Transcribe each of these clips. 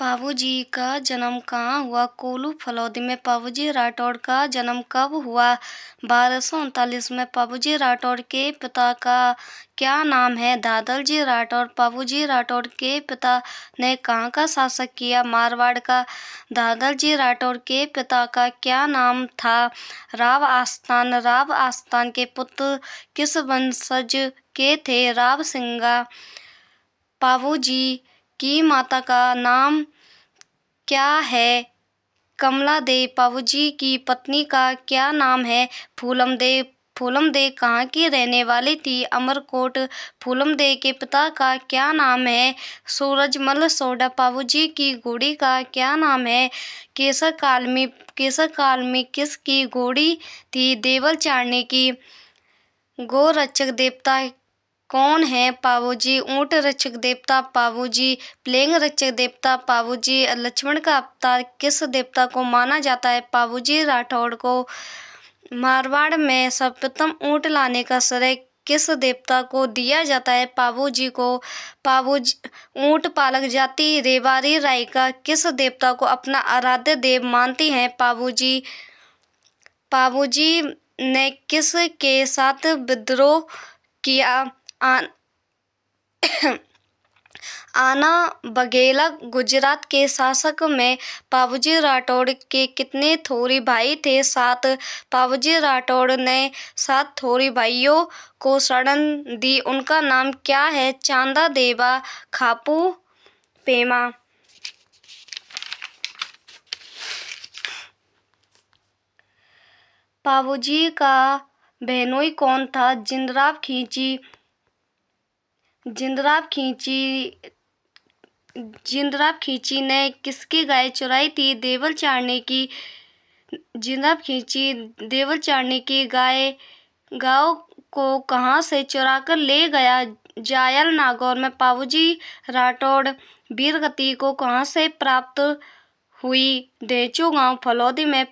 पाबूजी का जन्म कहाँ हुआ? कोल्लू फलौदी में पाबूजी राठौड़ का जन्म कब हुआ? 1239 में। पाबूजी राठौड़ के पिता का क्या नाम है? दादलजी राठौड़। पाबूजी राठौड़ के पिता ने कहाँ का शासन किया? मारवाड़ का। दादलजी राठौड़ के पिता का क्या नाम था? राव आस्थान। राव आस्थान के पुत्र किस वंशज के थे? राव सिंगा। पाबूजी की माता का नाम क्या है? कमला देवी। पाबूजी की पत्नी का क्या नाम है? फूलम देवी। फूलम देवी कहाँ की रहने वाली थी? अमरकोट। फूलम देवी के पिता का क्या नाम है? सूरजमल सोढ़ा। पाबूजी की घोड़ी का क्या नाम है? केसर कालमी। केसर कालमी किसकी घोड़ी थी? देवल चारणी की। गो रक्षक देवता कौन है? पाबूजी। ऊंट रक्षक देवता पाबूजी। प्लेग रक्षक देवता पाबूजी। लक्ष्मण का अवतार किस देवता को माना जाता है? पाबूजी राठौड़ को। मारवाड़ में सर्वप्रथम ऊंट लाने का श्रेय किस देवता को दिया जाता है? पाबूजी को। पाबूजी ऊंट पालक जाति रेवाड़ी रायका किस देवता को अपना आराध्य देव मानती है? पाबूजी। पाबूजी ने किस के साथ विद्रोह किया? आना बघेला। गुजरात के शासक में पाबूजी राठौड़ के कितने थोरी भाई थे? 7। पाबूजी राठौड़ ने 7 थोरी भाइयों को शरण दी, उनका नाम क्या है? चांदा देवा, खापू, पेमा। पाबूजी का बहनोई कौन था? जिंदराव खींची। जिंदराव खींची ने किसकी गाय चुराई थी? देवल चारणी की। जिंदराव खींची देवल चारणी की गायों को कहाँ से चुरा कर ले गया? जायल नागौर में। पाबूजी राठौड़ वीरगति को कहाँ से प्राप्त हुई? देचू गांव फलौदी में।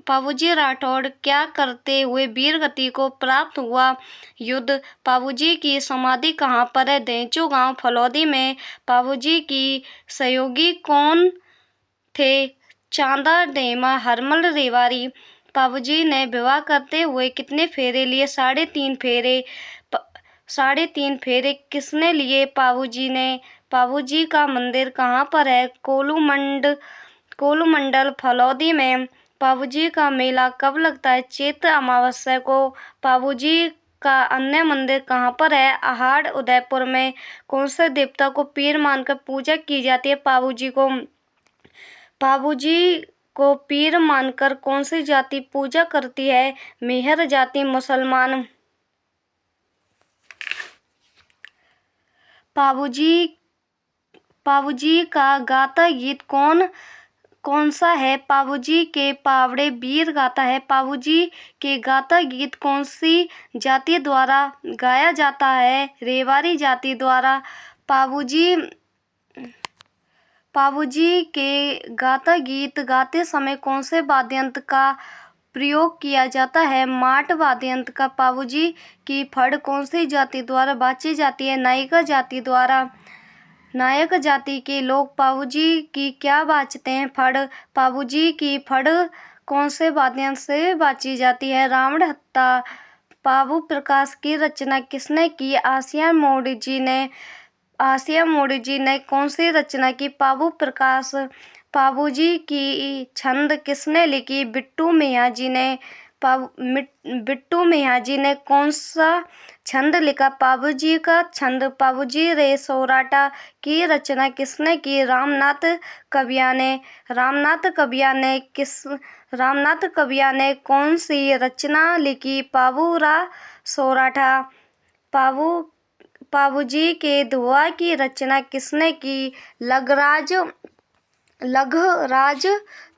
पाबूजी राठौड़ क्या करते हुए वीरगति को प्राप्त हुआ? युद्ध। पाबूजी की समाधि कहाँ पर है? देचू गांव फलौदी में। पाबूजी की सहयोगी कौन थे? चांदा डेमा, हरमल रेवाड़ी। पाबूजी ने विवाह करते हुए कितने फेरे लिए? 3.5 फेरे। 3.5 फेरे किसने लिए? पाबूजी ने। पाबूजी का मंदिर कहाँ पर है? कोल्लू मंडल फलौदी में। पाबूजी का मेला कब लगता है? चैत्र अमावस्या को। पाबूजी का अन्य मंदिर कहाँ पर है? अहाड़ उदयपुर में। कौन से देवता को पीर मानकर पूजा की जाती है? पाबूजी को पीर मानकर कौन सी जाति पूजा करती है? मेहर जाति मुसलमान। पाबूजी का गाथा गीत कौन सा है? पाबूजी के पावड़े वीर गाथा है। पाबूजी के गाथा गीत कौन सी जाति द्वारा गाया जाता है? रेवाड़ी जाति द्वारा। पाबूजी के गाथा गीत गाते समय कौन से वाद्य यंत्र का प्रयोग किया जाता है? माट वाद्य यंत्र का। पाबूजी की फड़ कौन सी जाति द्वारा बाची जाती है? नायका जाति द्वारा। नायक जाति के लोग पाबूजी की क्या बाचते हैं? फड़। पाबूजी की फड़ कौन से वाद्य यंत्र से बाची जाती है? रावण हत्था। पाबू प्रकाश की रचना किसने की? आसिया मोड़ी जी ने कौन सी रचना की? पाबू प्रकाश। पाबूजी की छंद किसने लिखी? बिट्टू मियाँ जी ने। बिट्टू मियाँ जी ने कौन सा छंद लिखा? पाबूजी का छंद। पाबूजी रे सौराठा की रचना किसने की? रामनाथ कबिया ने। रामनाथ कबिया ने कौन सी रचना लिखी? पाबू रा सौराठा। पाबूजी के धुआ की रचना किसने की? लघराज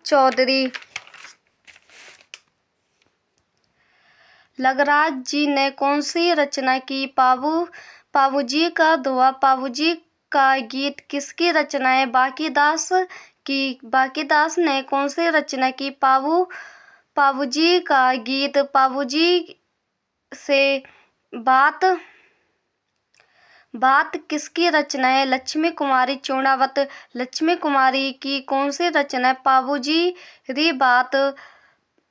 चौधरी। लघराज जी ने कौन सी रचना की? पाबूजी का धुआ। पाबूजी का गीत किसकी रचना है? बांकीदास की। बांकीदास ने कौन सी रचना की? पाबूजी का गीत। पाबूजी से बात किसकी रचना है? लक्ष्मी कुमारी चूड़ावत। लक्ष्मी कुमारी की कौन सी रचना है? पाबूजी री बात।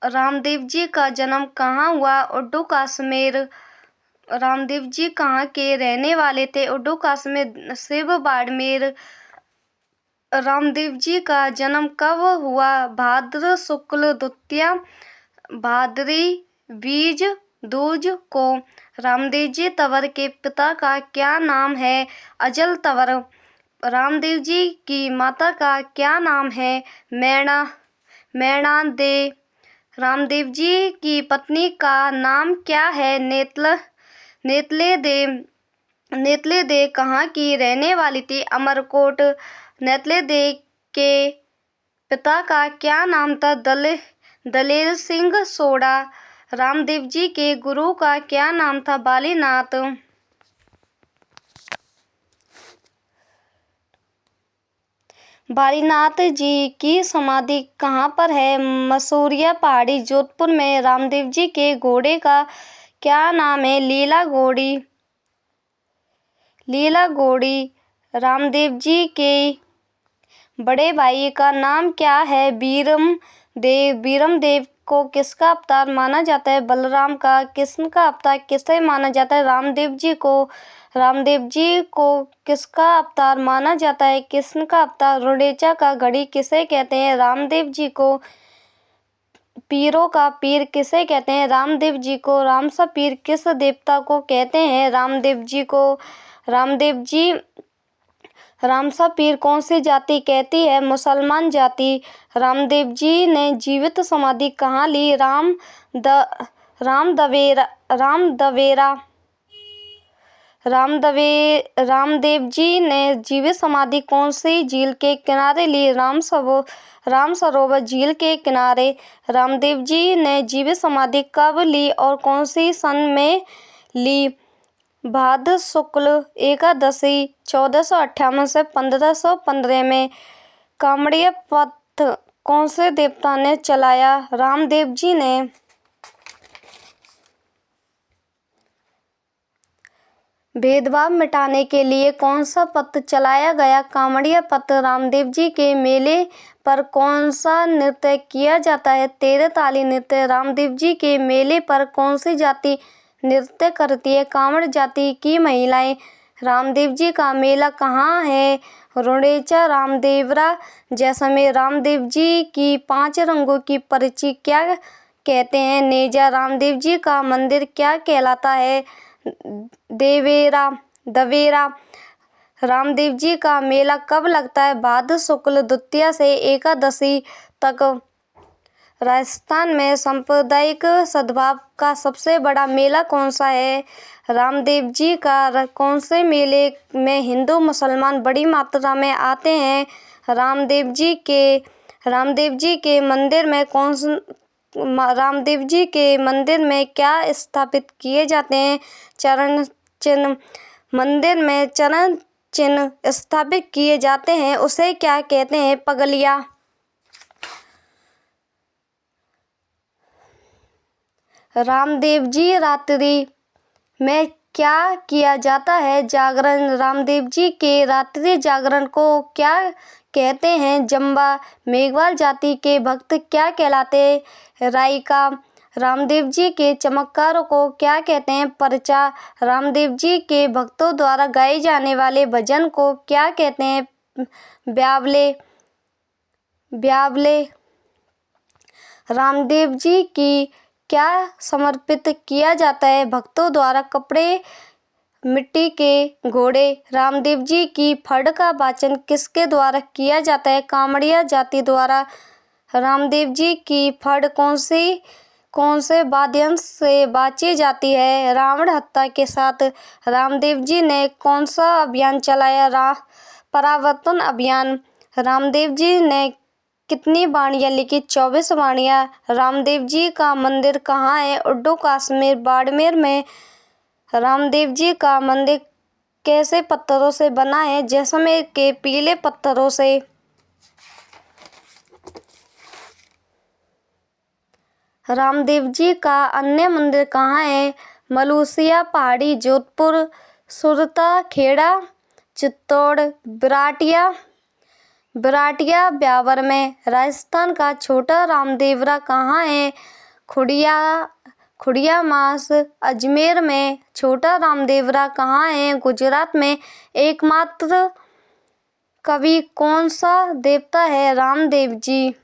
रामदेव जी का जन्म कहाँ हुआ? उड्डू कश्मीर। रामदेव जी कहाँ के रहने वाले थे? उड्डू कश्मीर, शिव बाड़मेर। रामदेव जी का जन्म कब हुआ? भाद्र शुक्ल द्वितीया, भाद्री बीज दूज को। रामदेव जी तंवर के पिता का क्या नाम है? अजल तंवर। रामदेव जी की माता का क्या नाम है? मैणा दे। रामदेव जी की पत्नी का नाम क्या है? नेतले दे कहाँ की रहने वाली थी? अमरकोट। नेतले दे के पिता का क्या नाम था? दलेर सिंह सोढ़ा। रामदेव जी के गुरु का क्या नाम था? बालीनाथ। बालीनाथ जी की समाधि कहाँ पर है? मसूरिया पहाड़ी, जोधपुर में। रामदेव जी के घोड़े का क्या नाम है? लीला घोड़ी। रामदेव जी के बड़े भाई का नाम क्या है? बीरम देव को किसका अवतार माना जाता है? बलराम का। कृष्ण का अवतार किसे माना जाता है? रामदेव जी को किसका अवतार माना जाता है? कृष्ण का अवतार। रुंडेचा का घड़ी किसे कहते हैं? रामदेव जी को। पीरों का पीर किसे कहते हैं? रामदेव जी को। रामसा पीर किस देवता को कहते हैं? रामदेव जी को। रामसा पीर कौन सी जाति कहती है? मुसलमान जाति। रामदेव जी ने जीवित समाधि कहाँ ली? रामदेव जी ने जीवित समाधि कौन सी झील के किनारे ली? राम सरोवर झील के किनारे। रामदेव जी ने जीवित समाधि कब ली और कौन सी सन में ली? भाद्र शुक्ल एकादशी 1458 से 1515 में। कामड़िया पथ कौन से देवता ने चलाया? रामदेव जी ने। भेदभाव मिटाने के लिए कौन सा पथ चलाया गया? कामड़िया पथ। रामदेव जी के मेले पर कौन सा नृत्य किया जाता है? तेरह ताली नृत्य। रामदेव जी के मेले पर कौन सी जाति नृत्य करती है? कांवड़ जाति की महिलाएं। रामदेव जी का मेला कहाँ है? रुंडेचा, रामदेवरा, जैसलमेर। रामदेव जी की 5 रंगों की पर्ची क्या कहते हैं? नेजा। रामदेव जी का मंदिर क्या कहलाता है? दवेरा। रामदेव जी का मेला कब लगता है? भाद्र शुक्ल द्वितीया से एकादशी तक। राजस्थान में सांप्रदायिक सद्भाव का सबसे बड़ा मेला कौन सा है? रामदेव जी का। कौन से मेले में हिंदू मुसलमान बड़ी मात्रा में आते हैं? रामदेव जी के मंदिर में क्या स्थापित किए जाते हैं? चरण चिन्ह। मंदिर में चरण चिन्ह स्थापित किए जाते हैं उसे क्या कहते हैं? पगलिया। रामदेव जी रात्रि में क्या किया जाता है? जागरण। रामदेव जी के रात्रि जागरण को क्या कहते हैं? जंबा। मेघवाल जाति के भक्त क्या कहलाते? राइका। रामदेव जी के चमत्कारों को क्या कहते हैं? परचा। रामदेव जी के भक्तों द्वारा गाए जाने वाले भजन को क्या कहते हैं? ब्यावले। रामदेव जी की क्या समर्पित किया जाता है? भक्तों द्वारा कपड़े, मिट्टी के घोड़े। रामदेव जी की फड़ का वाचन किसके द्वारा किया जाता है? कामड़िया जाति द्वारा। रामदेव जी की फड़ कौन से वाद्ययंत्र से बाजी जाती है? रावण हत्या के साथ। रामदेव जी ने कौन सा अभियान चलाया? परावर्तन अभियान। रामदेव जी ने कितनी वाणियाँ लिखी? 24 वाणियाँ। रामदेव जी का मंदिर कहाँ है? उड्डू कश्मीर, बाड़मेर में। रामदेव जी का मंदिर कैसे पत्थरों से बना है? जैसलमेर के पीले पत्थरों से। रामदेव जी का अन्य मंदिर कहाँ है? मलूसिया पहाड़ी, जोधपुर, सुरता खेड़ा, चित्तौड़ बिराटिया ब्यावर में। राजस्थान का छोटा रामदेवरा कहाँ है? खुड़िया मास। अजमेर में छोटा रामदेवरा कहाँ है? गुजरात में। एकमात्र कवि कौन सा देवता है? रामदेव जी।